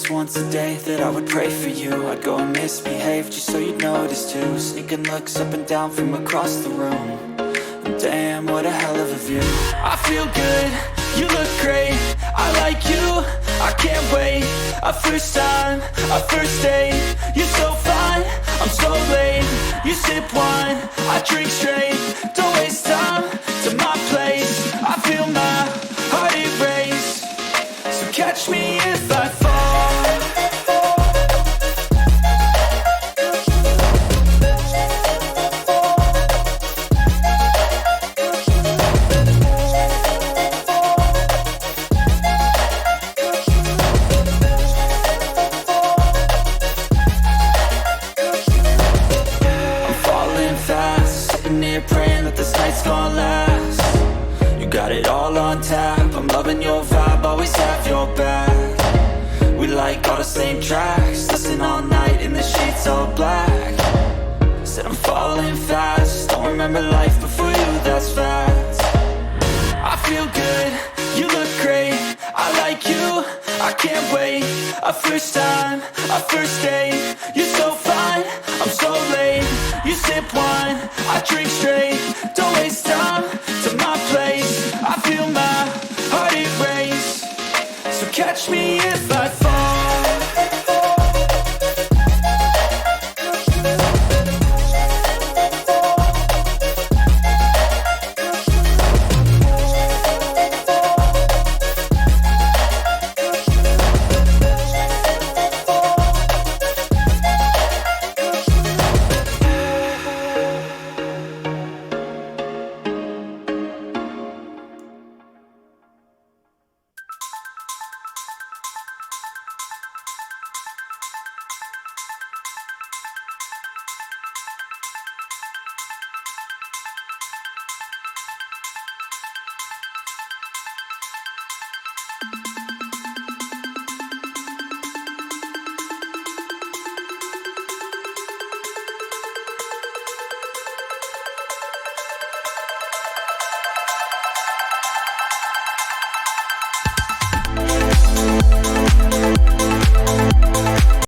was once a day that I would pray for you. I'd go and misbehave just so you'd notice too. Sneaking looks up and down from across the room. And damn, what a hell of a view. I feel good, you look great, I like you, I can't wait. A first time, a first date. You're so fine, I'm so late. You sip wine, I drink straight. Don't waste time to my place. I feel my heart erase. So catch me if I fall. Praying that this night's gonna last. You got it all on tap, I'm loving your vibe, always have your back. We like all the same tracks, listen all night in the sheets all black. Said I'm falling fast, don't remember life before you, that's fact. I feel good, you look great, I like you, I can't wait. A first time, a first date. You're so fine, I'm so late. You sip wine, I drink straight. Don't waste time to my place. I feel my heart erase. So catch me if I fall.